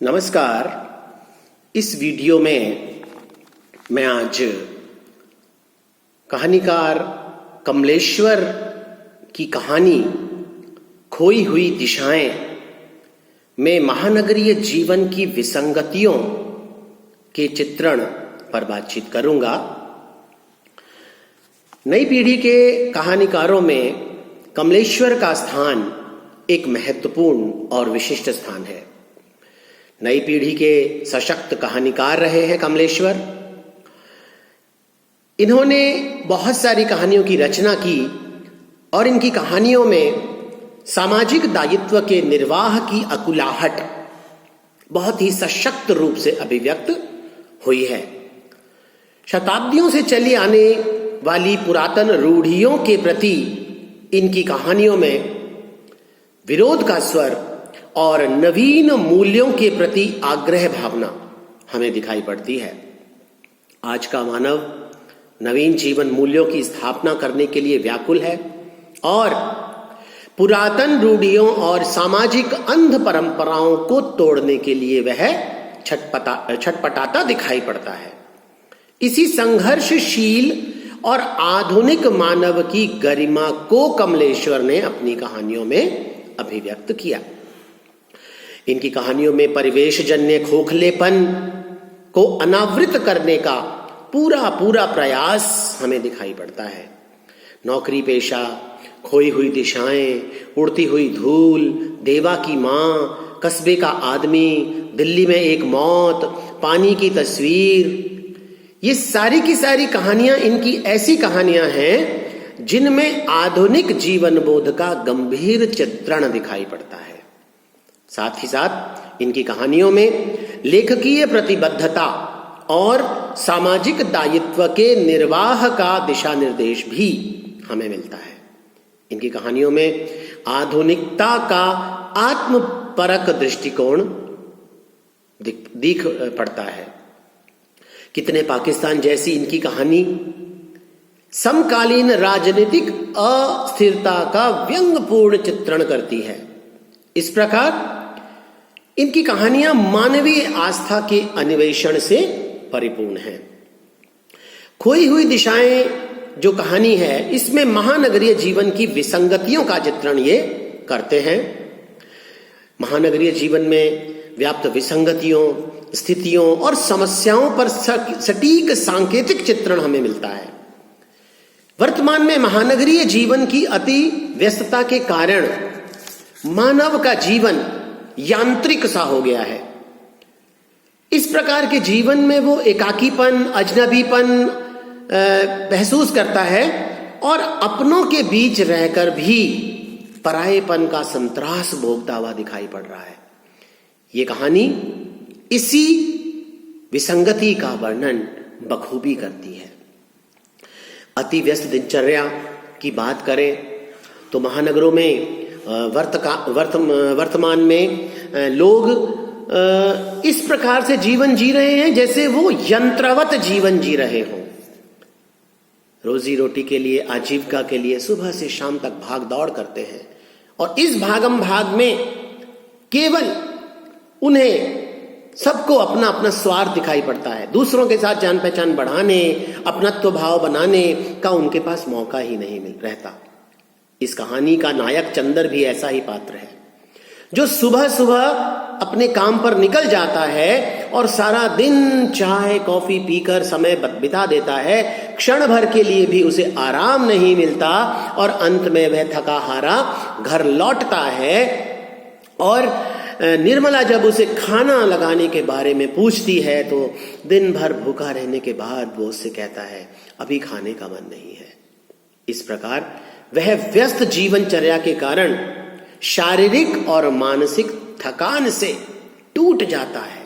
नमस्कार। इस वीडियो में मैं आज कहानीकार कमलेश्वर की कहानी खोई हुई दिशाएं में महानगरीय जीवन की विसंगतियों के चित्रण पर बातचीत करूंगा। नई पीढ़ी के कहानीकारों में कमलेश्वर का स्थान एक महत्वपूर्ण और विशिष्ट स्थान है। नई पीढ़ी के सशक्त कहानीकार रहे हैं कमलेश्वर। इन्होंने बहुत सारी कहानियों की रचना की और इनकी कहानियों में सामाजिक दायित्व के निर्वाह की अकुलाहट बहुत ही सशक्त रूप से अभिव्यक्त हुई है। शताब्दियों से चली आने वाली पुरातन रूढ़ियों के प्रति इनकी कहानियों में विरोध का स्वर और नवीन मूल्यों के प्रति आग्रह भावना हमें दिखाई पड़ती है। आज का मानव नवीन जीवन मूल्यों की स्थापना करने के लिए व्याकुल है और पुरातन रूढ़ियों और सामाजिक अंध परंपराओं को तोड़ने के लिए वह छटपटाता दिखाई पड़ता है। इसी संघर्षशील और आधुनिक मानव की गरिमा को कमलेश्वर ने अपनी कहानियों में अभिव्यक्त किया। इनकी कहानियों में परिवेशजन्य खोखलेपन को अनावृत करने का पूरा प्रयास हमें दिखाई पड़ता है। नौकरी पेशा, खोई हुई दिशाएं, उड़ती हुई धूल, देवा की मां, कस्बे का आदमी, दिल्ली में एक मौत, पानी की तस्वीर, ये सारी की सारी कहानियां इनकी ऐसी कहानियां हैं जिनमें आधुनिक जीवन बोध का गंभीर चित्रण दिखाई पड़ता है। साथ ही साथ इनकी कहानियों में लेखकीय प्रतिबद्धता और सामाजिक दायित्व के निर्वाह का दिशा निर्देश भी हमें मिलता है। इनकी कहानियों में आधुनिकता का आत्मपरक दृष्टिकोण दिख पड़ता है। कितने पाकिस्तान जैसी इनकी कहानी समकालीन राजनीतिक अस्थिरता का व्यंग्यपूर्ण चित्रण करती है। इस प्रकार इनकी कहानियां मानवीय आस्था के अन्वेषण से परिपूर्ण है। खोई हुई दिशाएं जो कहानी है, इसमें महानगरीय जीवन की विसंगतियों का चित्रण ये करते हैं। महानगरीय जीवन में व्याप्त विसंगतियों, स्थितियों और समस्याओं पर सटीक सांकेतिक चित्रण हमें मिलता है। वर्तमान में महानगरीय जीवन की अति व्यस्तता के कारण मानव का जीवन यांत्रिक सा हो गया है। इस प्रकार के जीवन में वो एकाकीपन, अजनबीपन महसूस करता है और अपनों के बीच रहकर भी परायेपन का संत्रास भोगता हुआ दिखाई पड़ रहा है। ये कहानी इसी विसंगति का वर्णन बखूबी करती है। अति व्यस्त दिनचर्या की बात करें तो महानगरों में वर्तमान में लोग इस प्रकार से जीवन जी रहे हैं जैसे वो यंत्रवत जीवन जी रहे हों। रोजी रोटी के लिए, आजीविका के लिए सुबह से शाम तक भाग दौड़ करते हैं और इस भागम भाग में केवल उन्हें सबको अपना अपना स्वार्थ दिखाई पड़ता है। दूसरों के साथ जान पहचान बढ़ाने, अपनत्व भाव बनाने का उनके पास मौका ही नहीं मिल रहता। इस कहानी का नायक चंदर भी ऐसा ही पात्र है जो सुबह सुबह अपने काम पर निकल जाता है और सारा दिन चाय कॉफी पीकर समय बिता देता है। क्षण भर के लिए भी उसे आराम नहीं मिलता और अंत में वह थका हारा घर लौटता है और निर्मला जब उसे खाना लगाने के बारे में पूछती है तो दिन भर भूखा रहने के बाद वो उससे कहता है अभी खाने का मन नहीं है। इस प्रकार वह व्यस्त जीवनचर्या के कारण शारीरिक और मानसिक थकान से टूट जाता है।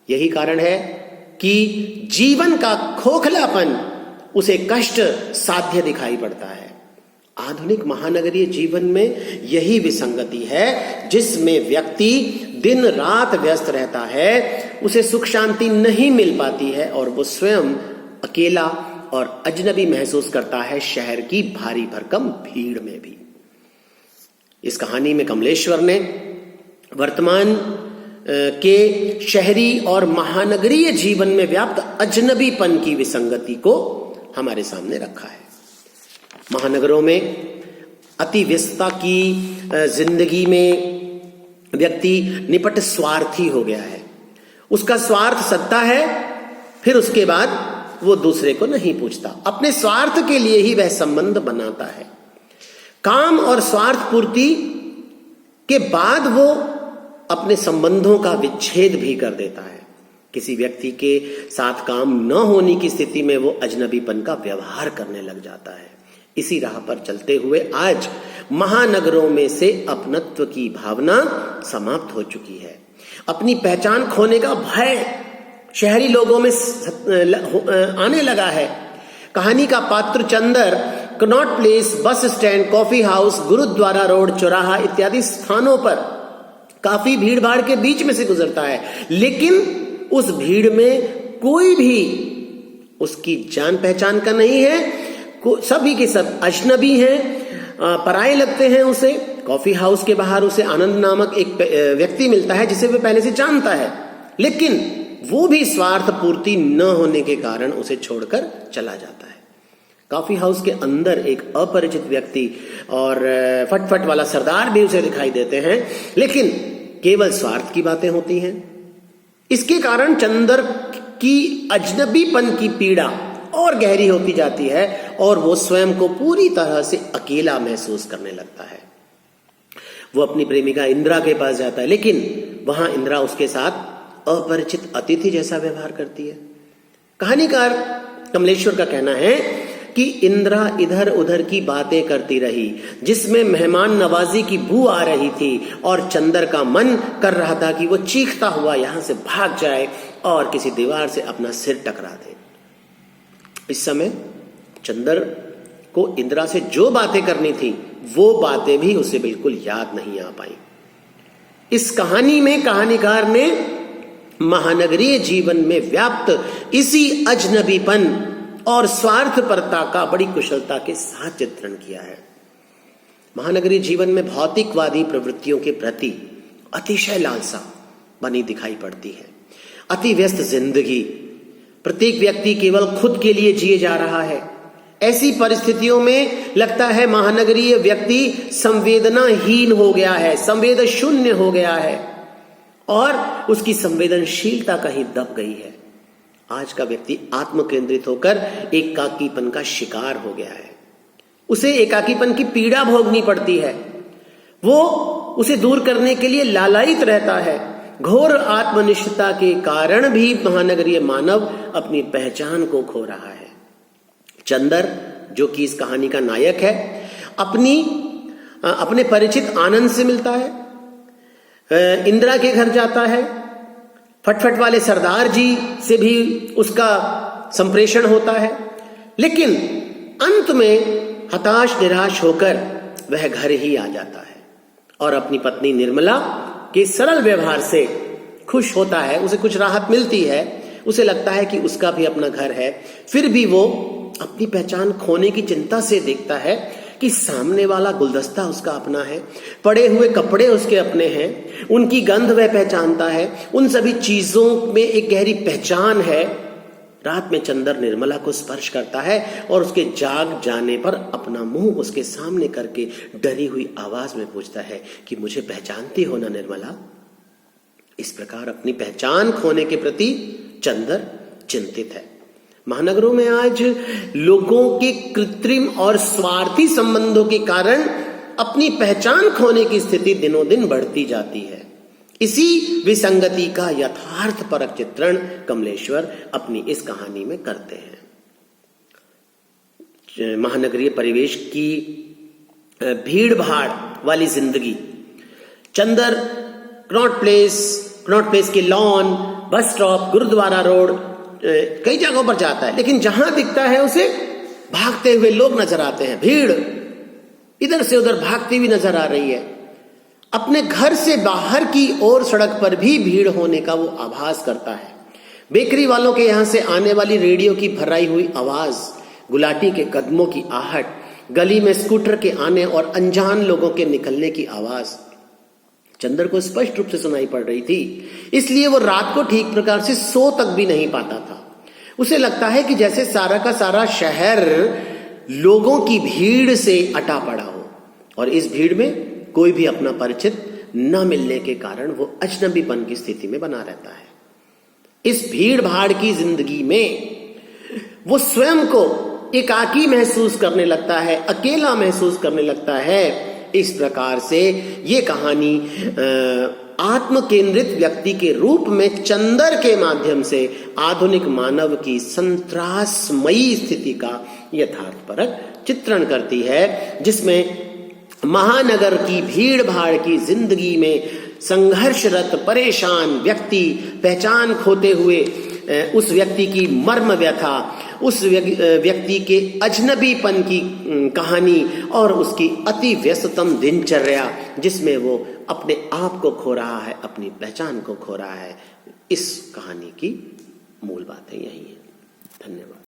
यही कारण है कि जीवन का खोखलापन उसे कष्ट साध्य दिखाई पड़ता है। आधुनिक महानगरीय जीवन में यही विसंगति है जिसमें व्यक्ति दिन रात व्यस्त रहता है, उसे सुख शांति नहीं मिल पाती है और वो स्वयं अकेला और अजनबी महसूस करता है शहर की भारी भरकम भीड़ में भी। इस कहानी में कमलेश्वर ने वर्तमान के शहरी और महानगरीय जीवन में व्याप्त अजनबीपन की विसंगति को हमारे सामने रखा है। महानगरों में अति व्यस्तता की जिंदगी में व्यक्ति निपट स्वार्थी हो गया है। उसका स्वार्थ सत्ता है, फिर उसके बाद वो दूसरे को नहीं पूछता, अपने स्वार्थ के लिए ही वह संबंध बनाता है। काम और स्वार्थ पूर्ति के बाद वो अपने संबंधों का विच्छेद भी कर देता है। किसी व्यक्ति के साथ काम न होने की स्थिति में वो अजनबीपन का व्यवहार करने लग जाता है। इसी राह पर चलते हुए आज महानगरों में से अपनत्व की भावना समाप्त हो चुकी है। अपनी पहचान खोने का भय शहरी लोगों में आने लगा है। कहानी का पात्र Chandar Connaught Place, bus stand, coffee house, Gurudwara road, चौराहा इत्यादि स्थानों पर काफी भीड़ भाड़ के बीच में से गुजरता है, लेकिन उस भीड़ में कोई भी उसकी जान पहचान का नहीं है। सभी के सब अजनबी हैं, पराये लगते हैं उसे। कॉफी हाउस के बाहर उसे आनंद नामक एक व्यक्ति मिलता है जिसे वह पहले से जानता है, लेकिन वो भी स्वार्थ पूर्ति न होने के कारण उसे छोड़कर चला जाता है। कॉफी हाउस के अंदर एक अपरिचित व्यक्ति और फटफट वाला सरदार भी उसे दिखाई देते हैं, लेकिन केवल स्वार्थ की बातें होती हैं। इसके कारण चंदर की अजनबीपन की पीड़ा और गहरी होती जाती है और वो स्वयं को पूरी तरह से अकेला महसूस करने लगता है। वो अपनी प्रेमिका इंदिरा के पास जाता है, लेकिन वहां इंदिरा उसके साथ अपरिचित अतिथि जैसा व्यवहार करती है। कहानीकार कमलेश्वर का कहना है कि इंदिरा इधर उधर की बातें करती रही, जिसमें मेहमान नवाजी की बू आ रही थी, और चंदर का मन कर रहा था कि वो चीखता हुआ यहां से भाग जाए और किसी दीवार से अपना सिर टकरा दे। इस समय चंदर को इंदिरा से जो बातें करनी थी वो बातें भी उसे बिल्कुल याद नहीं आ पाई। इस कहानी में कहानीकार ने महानगरीय जीवन में व्याप्त इसी अजनबीपन और स्वार्थपरता का बड़ी कुशलता के साथ चित्रण किया है। महानगरीय जीवन में भौतिकवादी प्रवृत्तियों के प्रति अतिशय लालसा बनी दिखाई पड़ती है। अति व्यस्त जिंदगी, प्रत्येक व्यक्ति केवल खुद के लिए जिए जा रहा है। ऐसी परिस्थितियों में लगता है महानगरीय व्यक्ति संवेदनाहीन हो गया है, संवेदन शून्य हो गया है और उसकी संवेदनशीलता कहीं दब गई है। आज का व्यक्ति आत्म केंद्रित होकर एकाकीपन का शिकार हो गया है। उसे एकाकीपन की पीड़ा भोगनी पड़ती है। वो उसे दूर करने के लिए लालायित रहता है। घोर आत्मनिष्ठता के कारण भी महानगरीय मानव अपनी पहचान को खो रहा है। चंदर, जो कि इस कहानी का नायक है, अपने परिचित आनंद से मिलता है, इंदिरा के घर जाता है, फटफट वाले सरदार जी से भी उसका संप्रेषण होता है, लेकिन अंत में हताश निराश होकर वह घर ही आ जाता है और अपनी पत्नी निर्मला के सरल व्यवहार से खुश होता है। उसे कुछ राहत मिलती है, उसे लगता है कि उसका भी अपना घर है। फिर भी वो अपनी पहचान खोने की चिंता से देखता है कि सामने वाला गुलदस्ता उसका अपना है, पड़े हुए कपड़े उसके अपने हैं, उनकी गंध वह पहचानता है, उन सभी चीजों में एक गहरी पहचान है। रात में चंदर निर्मला को स्पर्श करता है और उसके जाग जाने पर अपना मुंह उसके सामने करके डरी हुई आवाज में पूछता है कि मुझे पहचानती हो ना निर्मला। इस प्रकार अपनी पहचान खोने के प्रति चंदर चिंतित है। महानगरों में आज लोगों के कृत्रिम और स्वार्थी संबंधों के कारण अपनी पहचान खोने की स्थिति दिनों दिन बढ़ती जाती है। इसी विसंगति का यथार्थपरक चित्रण कमलेश्वर अपनी इस कहानी में करते हैं। महानगरीय परिवेश की भीड़ भाड़ वाली जिंदगी, चंदर कनॉट प्लेस के lawn, bus stop, Gurudwara road, कई जगहों पर जाता है, लेकिन जहां दिखता है उसे भागते हुए लोग नजर आते हैं। भीड़ इधर से उधर भागती हुई नजर आ रही है। अपने घर से बाहर की ओर सड़क पर भी भीड़ होने का वो आभास करता है। बेकरी वालों के यहां से आने वाली रेडियो की भराई हुई आवाज, गुलाटी के कदमों की आहट, गली में स्कूटर के आने और अनजान लोगों के निकलने की आवाज। चंदर को स्पष्ट रूप से सुनाई पड़ रही थी, इसलिए वो रात को ठीक प्रकार से सो तक भी नहीं पाता था। उसे लगता है कि जैसे सारा का सारा शहर लोगों की भीड़ से अटा पड़ा हो और इस भीड़ में कोई भी अपना परिचित न मिलने के कारण वो अजनबीपन की स्थिति में बना रहता है। इस भीड़ भाड़ की जिंदगी में वो स्वयं को एकाकी महसूस करने लगता है, अकेला महसूस करने लगता है। इस प्रकार से ये कहानी आत्म केंद्रित व्यक्ति के रूप में चंदर के माध्यम से आधुनिक मानव की संत्रासमयी स्थिति का यथार्थपरक चित्रण करती है, जिसमें महानगर की भीड़ भाड़ की जिंदगी में संघर्षरत परेशान व्यक्ति, पहचान खोते हुए उस व्यक्ति की मर्म व्यथा, उस व्यक्ति के अजनबीपन की कहानी और उसकी अति व्यस्ततम दिनचर्या, जिसमें वो अपने आप को खो रहा है, अपनी पहचान को खो रहा है। इस कहानी की मूल बातें यही है। धन्यवाद।